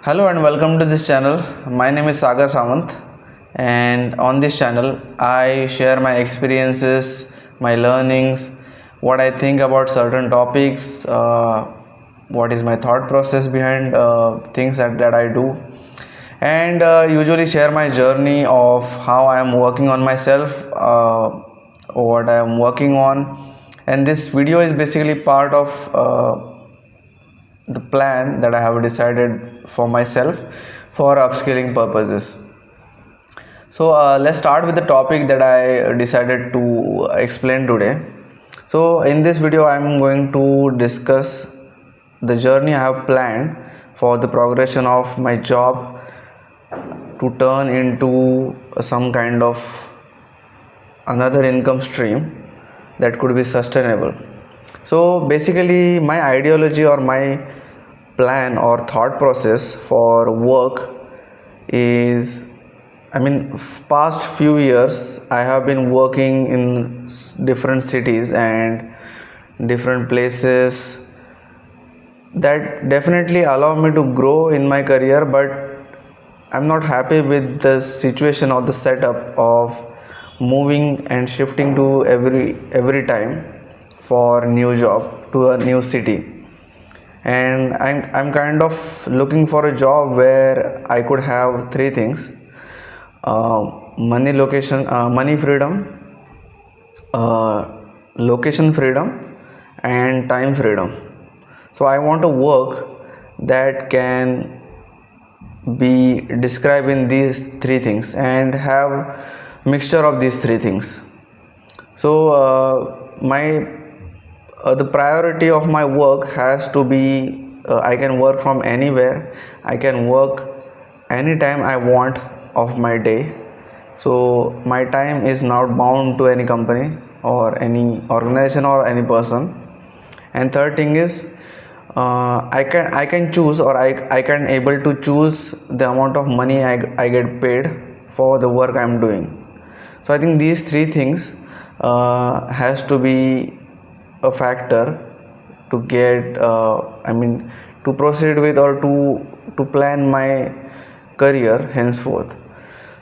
Hello and welcome to this channel. My name is Sagar Samant, and on this channel I share my experiences, my learnings, what I think about certain topics, what is my thought process behind things that I do, and usually share my journey of how I am working on myself, what I am working on. And this video is basically part of the plan that I have decided for myself for upskilling purposes. So let's start with the topic that I decided to explain today. So in this video I am going to discuss the journey I have planned for the progression of my job to turn into some kind of another income stream that could be sustainable. So basically my ideology or my plan or thought process for work is, past few years I have been working in different cities and different places that definitely allow me to grow in my career, but I'm not happy with the situation or the setup of moving and shifting to every time for new job to a new city. And I'm kind of looking for a job where I could have three things: money freedom, location freedom, and time freedom. So I want to work that can be described in these three things and have mixture of these three things. So my the priority of my work has to be, I can work from anywhere, I can work anytime I want of my day. So my time is not bound to any company or any organization or any person. And third thing is, I can choose, or I can able to choose the amount of money I get paid for the work I'm doing. So I think these three things has to be a factor to get, to proceed with, or to plan my career henceforth.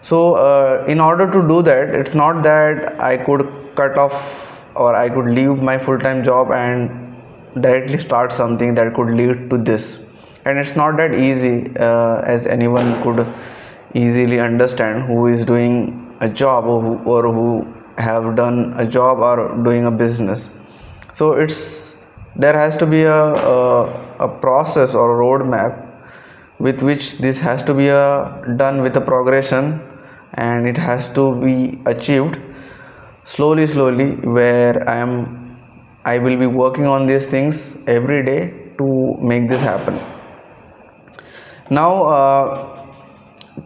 So in order to do that, it's not that I could cut off or I could leave my full-time job and directly start something that could lead to this. And it's not that easy, as anyone could easily understand who is doing a job, or who have done a job or doing a business. So there has to be a process or a roadmap with which this has to be done with a progression, and it has to be achieved slowly, where I will be working on these things every day to make this happen. Now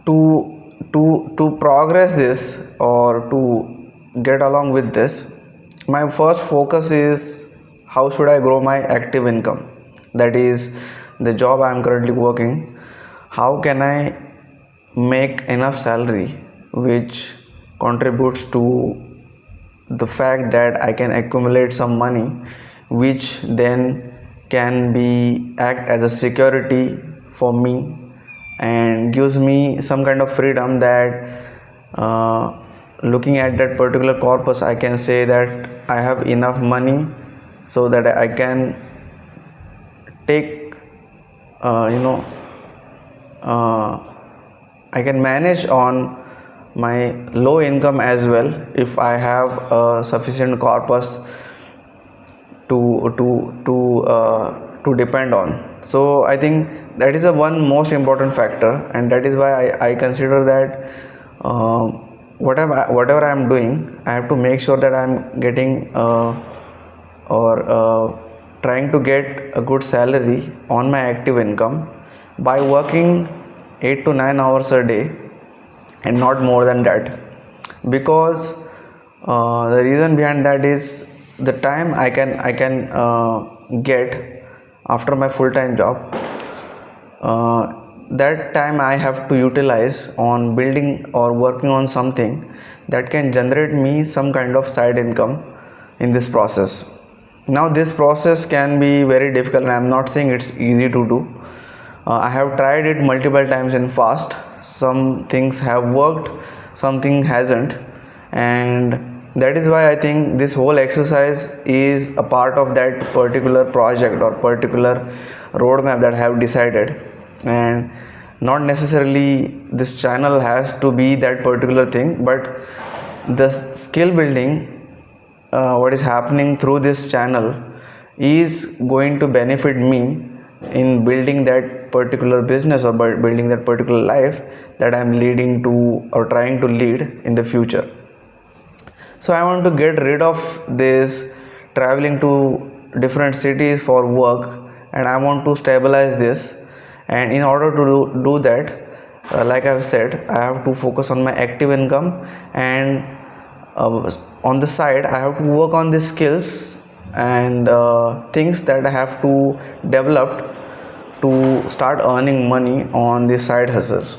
to progress this, or to get along with this, my first focus is how should I grow my active income, that is the job I am currently working. How can I make enough salary which contributes to the fact that I can accumulate some money, which then can be act as a security for me and gives me some kind of freedom that, looking at that particular corpus, I can say that I have enough money so that I can take, uh, I can manage on my low income as well if I have a sufficient corpus to depend on. So I think that is the one most important factor, and that is why I consider that, whatever I am doing, I have to make sure that I am getting, or trying to get a good salary on my active income by working 8 to 9 hours a day and not more than that. Because the reason behind that is the time I can get after my full-time job, that time I have to utilize on building or working on something that can generate me some kind of side income in this process. Now this process can be very difficult, and I'm not saying it's easy to do, I have tried it multiple times in past. Some things have worked, something hasn't, and that is why I think this whole exercise is a part of that particular project or particular roadmap that I have decided. And not necessarily this channel has to be that particular thing, but the skill building, what is happening through this channel, is going to benefit me in building that particular business or building that particular life that I'm leading to or trying to lead in the future. So I want to get rid of this traveling to different cities for work, and I want to stabilize this. And in order to do that, like I've said, I have to focus on my active income, and on the side I have to work on the skills and things that I have to develop to start earning money on the side hustles.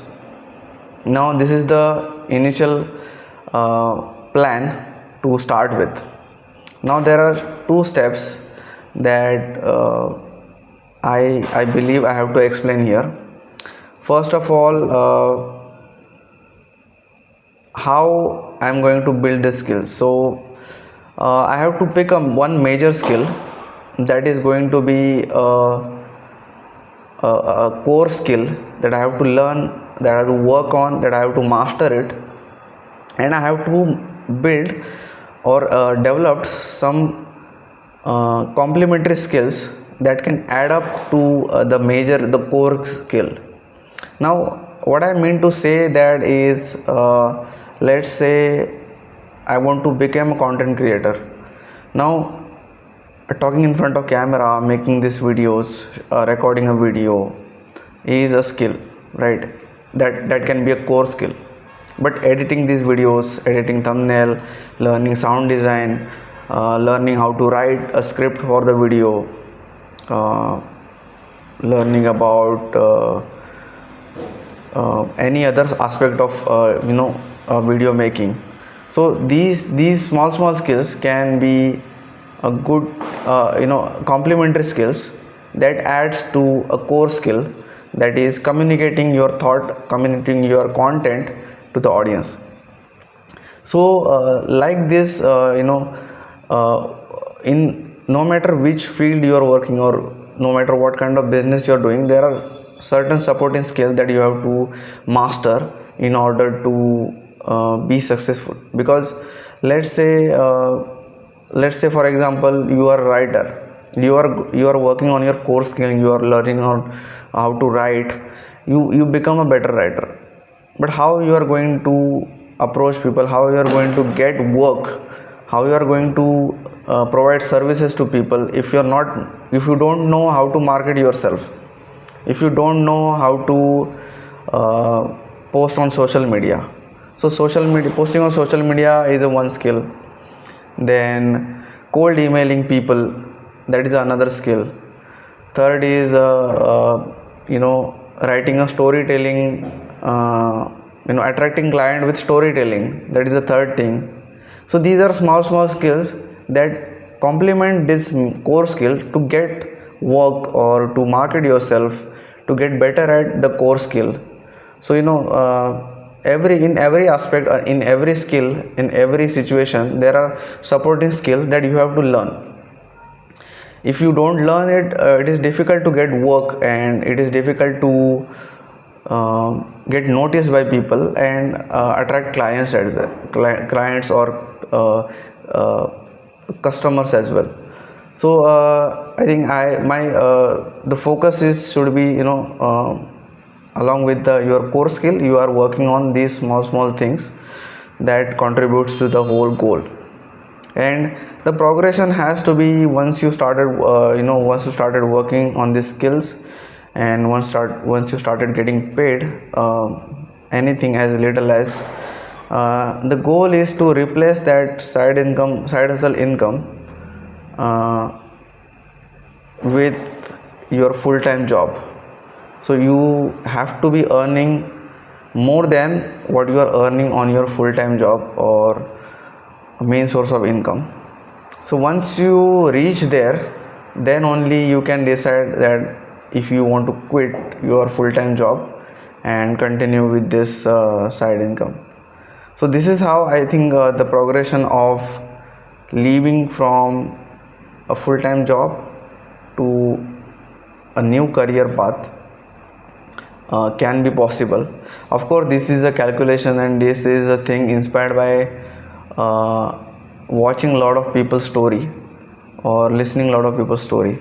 Now this is the initial plan to start with. Now there are two steps that I believe I have to explain here. First of all, how I am going to build this skill. So I have to pick one major skill that is going to be a core skill that I have to learn, that I have to work on, that I have to master it, and I have to build or develop some complementary skills that can add up to the core skill. Now what I mean to say that is, let's say I want to become a content creator. Now talking in front of camera, making these videos, recording a video is a skill, right? That can be a core skill. But editing these videos, editing thumbnail, learning sound design, learning how to write a script for the video, learning about any other aspect of video making. So these small skills can be a good complementary skills that adds to a core skill, that is communicating your thought, communicating your content to the audience. So like this, in no matter which field you are working or no matter what kind of business you are doing, there are certain supporting skills that you have to master in order to be successful. Because let's say for example, you are a writer, you are working on your core skill, you are learning on how to write, you become a better writer. But how you are going to approach people, how you are going to get work, how you are going to provide services to people if you don't know how to market yourself, if you don't know how to post on social media. So posting on social media is a one skill. Then cold emailing people, that is another skill. Third is writing a storytelling, attracting client with storytelling, that is the third thing. So these are small skills that complement this core skill to get work or to market yourself, to get better at the core skill. So in every aspect, in every skill, in every situation, there are supporting skills that you have to learn. If you don't learn it, it is difficult to get work, and it is difficult to get noticed by people and attract clients clients or customers as well. So I think the focus should be along with your core skill, you are working on these small things that contributes to the whole goal. And the progression has to be, once you started working on these skills, and once you started getting paid anything as little as the goal is to replace that side hustle income with your full-time job. So you have to be earning more than what you are earning on your full-time job or main source of income. So once you reach there, then only you can decide that if you want to quit your full-time job and continue with this side income. So this is how I think the progression of leaving from a full-time job to a new career path can be possible. Of course, this is a calculation and this is a thing inspired by watching a lot of people's story or listening a lot of people's story.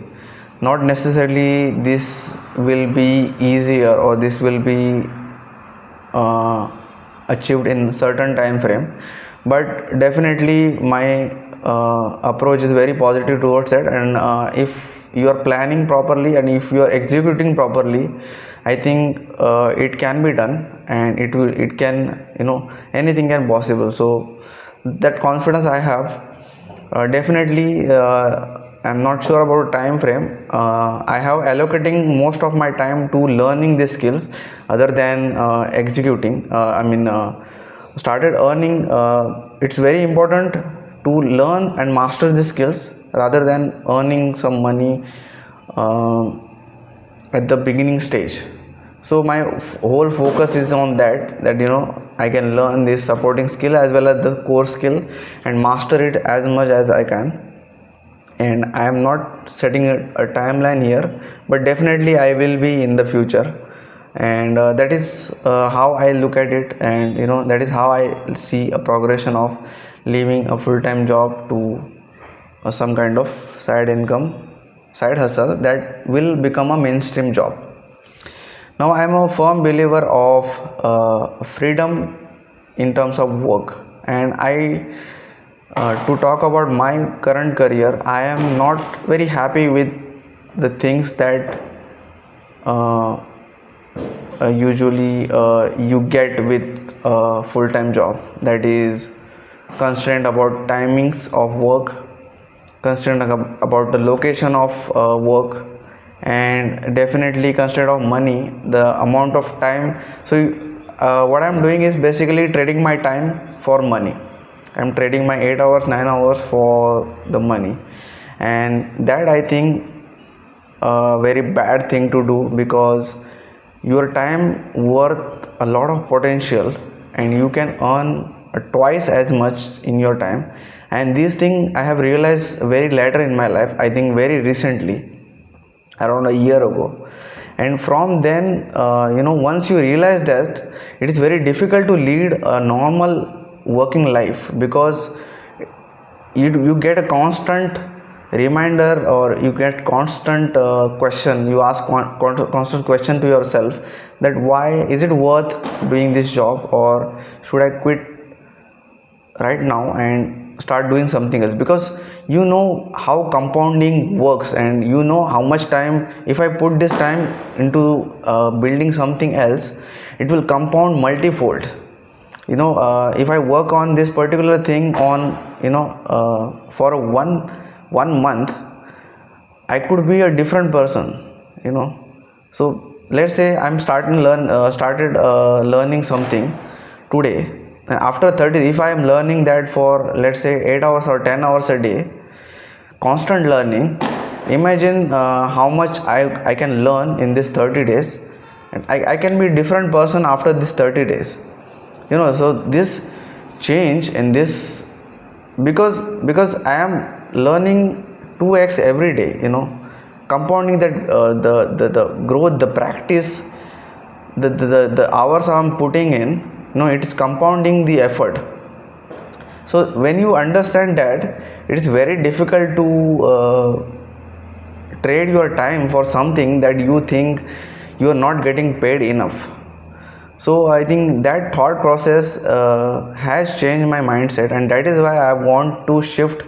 Not necessarily this will be easier or this will be achieved in certain time frame, but definitely my approach is very positive towards that. And if you are planning properly and if you are executing properly, I think it can be done, and it can, anything can possible. So that confidence I have. Definitely I'm not sure about time frame. I have allocating most of my time to learning these skills other than executing. Started earning. It's very important to learn and master the skills rather than earning some money at the beginning stage. So my whole focus is on that I can learn this supporting skill as well as the core skill and master it as much as I can. And I am not setting a timeline here, but definitely I will be in the future. And that is how I look at it, and that is how I see a progression of leaving a full-time job to some kind of side income, side hustle that will become a mainstream job. Now I am a firm believer of freedom in terms of work, and to talk about my current career, I am not very happy with the things that usually you get with a full-time job. That is constraint about timings of work, constraint about the location of work, and definitely constraint of money, the amount of time. So what I'm doing is basically trading my time for money. I'm trading my 8 hours, 9 hours for the money, and that I think a very bad thing to do, because your time worth a lot of potential and you can earn twice as much in your time. And this thing I have realized very later in my life, I think very recently, around a year ago. And from then once you realize that, it is very difficult to lead a normal working life, because you get a constant reminder, or you get constant question, you ask constant question to yourself, that why is it worth doing this job, or should I quit right now and start doing something else? Because you know how compounding works, and you know how much time, if I put this time into building something else, it will compound multifold. If I work on this particular thing on for one month, I could be a different person. So let's say I'm started learning something today, and after 30, if I am learning that for, let's say, 8 hours or 10 hours a day, constant learning, imagine how much I can learn in this 30 days, and I can be a different person after this 30 days. So this change in this, because I am learning 2x every day, compounding that the growth, the practice, the hours I'm putting in, it is compounding the effort. So when you understand that, it is very difficult to trade your time for something that you think you are not getting paid enough. So I think that thought process has changed my mindset, and that is why I want to shift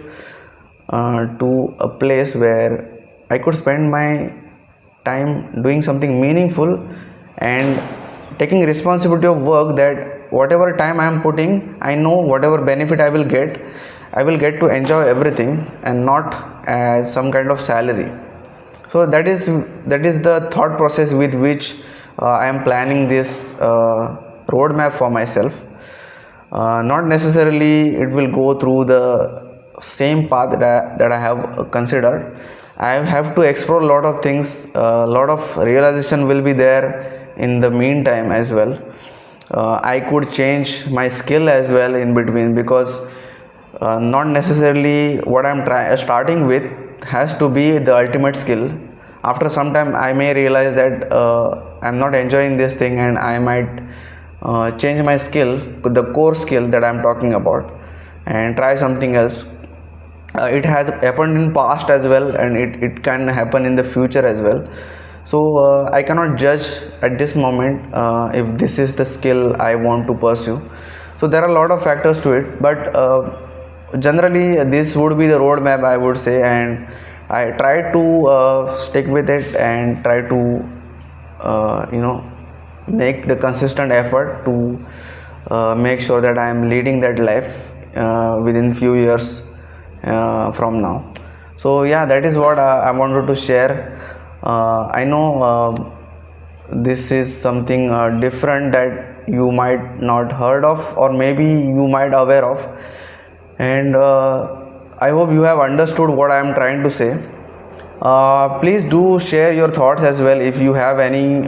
to a place where I could spend my time doing something meaningful and taking responsibility of work, that whatever time I am putting, I know whatever benefit I will get to enjoy everything, and not as some kind of salary. So that is the thought process with which I am planning this roadmap for myself. Not necessarily it will go through the same path that I have considered. I have to explore a lot of things. A lot of realization will be there in the meantime as well. I could change my skill as well in between, because not necessarily what I'm starting with has to be the ultimate skill. After some time I may realize that I'm not enjoying this thing, and I might change my skill, the core skill that I'm talking about, and try something else. It has happened in past as well, and it can happen in the future as well. So I cannot judge at this moment if this is the skill I want to pursue. So there are a lot of factors to it, but generally this would be the roadmap, I would say, and I try to stick with it and try to make the consistent effort to make sure that I am leading that life within few years from now. So yeah, that is what I wanted to share. I know this is something different that you might not heard of, or maybe you might aware of, and I hope you have understood what I am trying to say. Please do share your thoughts as well. If you have any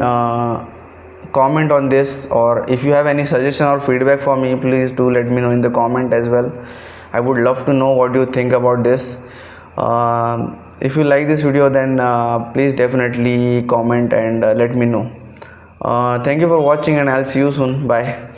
comment on this, or if you have any suggestion or feedback for me, please do let me know in the comment as well. I would love to know what you think about this. If you like this video, then please definitely comment and let me know. Thank you for watching, and I'll see you soon. Bye.